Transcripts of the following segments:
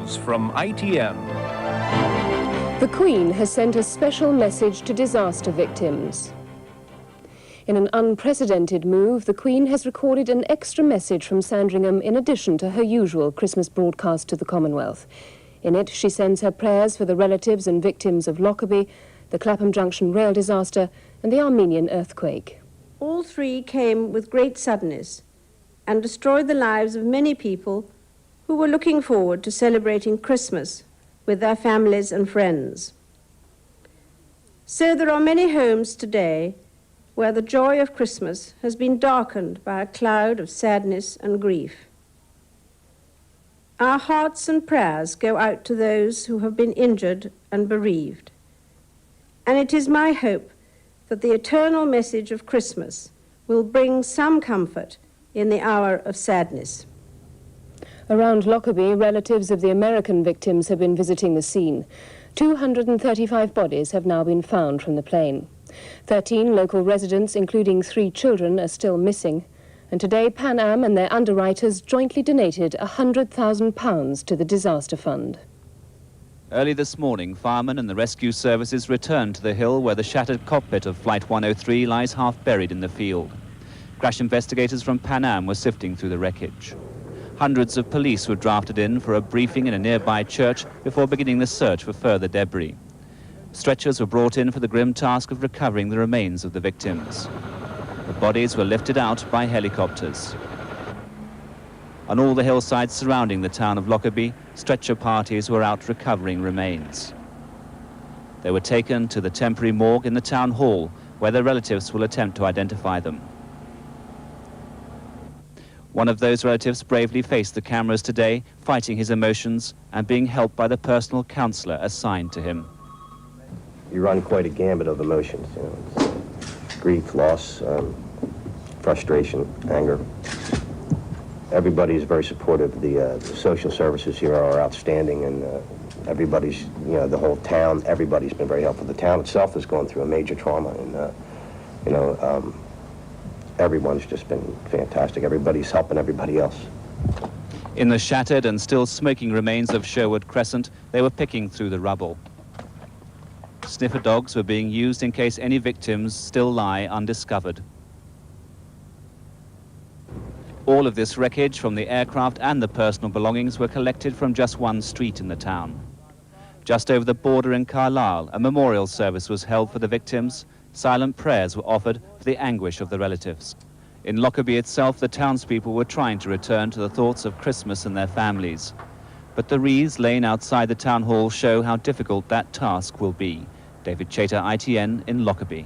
news from ITN. The Queen has sent a special message to disaster victims. In an unprecedented move, the Queen has recorded an extra message from Sandringham in addition to her usual Christmas broadcast to the Commonwealth. In it, she sends her prayers for the relatives and victims of Lockerbie, the Clapham Junction rail disaster and the Armenian earthquake. All three came with great suddenness and destroyed the lives of many people who were looking forward to celebrating Christmas with their families and friends. So there are many homes today where the joy of Christmas has been darkened by a cloud of sadness and grief. Our hearts and prayers go out to those who have been injured and bereaved. And it is my hope that the eternal message of Christmas will bring some comfort in the hour of sadness. Around Lockerbie, relatives of the American victims have been visiting the scene. 235 bodies have now been found from the plane. 13 local residents, including 3 children, are still missing. And today, Pan Am and their underwriters jointly donated £100,000 to the disaster fund. Early this morning, firemen and the rescue services returned to the hill where the shattered cockpit of Flight 103 lies half buried in the field. Crash investigators from Pan Am were sifting through the wreckage. Hundreds of police were drafted in for a briefing in a nearby church before beginning the search for further debris. Stretchers were brought in for the grim task of recovering the remains of the victims. The bodies were lifted out by helicopters. On all the hillsides surrounding the town of Lockerbie, stretcher parties were out recovering remains. They were taken to the temporary morgue in the town hall, where their relatives will attempt to identify them. One of those relatives bravely faced the cameras today, fighting his emotions and being helped by the personal counsellor assigned to him. You run quite a gambit of emotions, you know. It's grief, loss, frustration, anger. Everybody's very supportive. The social services here are outstanding, and everybody's, you know, the whole town, everybody's been very helpful. The town itself has gone through a major trauma, and, everyone's just been fantastic. Everybody's helping everybody else. In the shattered and still smoking remains of Sherwood Crescent, they were picking through the rubble. Sniffer dogs were being used in case any victims still lie undiscovered. All of this wreckage from the aircraft and the personal belongings were collected from just one street in the town. Just over the border in Carlisle, a memorial service was held for the victims. Silent prayers were offered for the anguish of the relatives. In Lockerbie itself, the townspeople were trying to return to the thoughts of Christmas and their families. But the wreaths laying outside the town hall show how difficult that task will be. David Chater, ITN, in Lockerbie.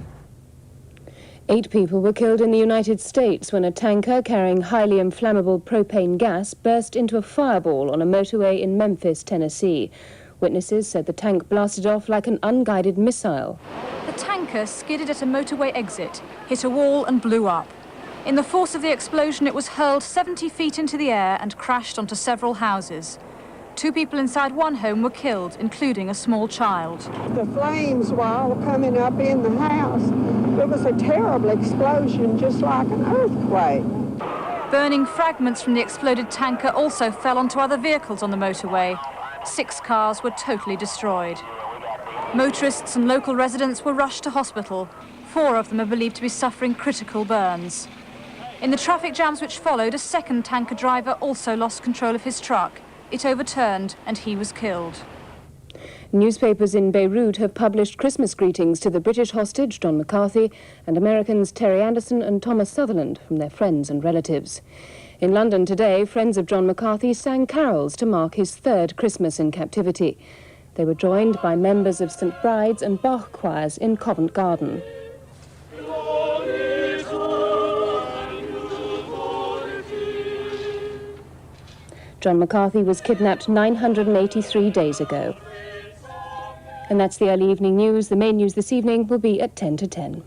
8 people were killed in the United States when a tanker carrying highly inflammable propane gas burst into a fireball on a motorway in Memphis, Tennessee. Witnesses said the tank blasted off like an unguided missile. The tanker skidded at a motorway exit, hit a wall and blew up. In the force of the explosion, it was hurled 70 feet into the air and crashed onto several houses. 2 people inside one home were killed, including a small child. The flames were all coming up in the house. It was a terrible explosion, just like an earthquake. Burning fragments from the exploded tanker also fell onto other vehicles on the motorway. 6 cars were totally destroyed. Motorists and local residents were rushed to hospital. 4 of them are believed to be suffering critical burns. In the traffic jams which followed, a second tanker driver also lost control of his truck. It overturned and he was killed. Newspapers in Beirut have published Christmas greetings to the British hostage, John McCarthy, and Americans Terry Anderson and Thomas Sutherland from their friends and relatives. In London today, friends of John McCarthy sang carols to mark his 3rd Christmas in captivity. They were joined by members of St Bride's and Bach choirs in Covent Garden. John McCarthy was kidnapped 983 days ago. And that's the early evening news. The main news this evening will be at 10 to 10.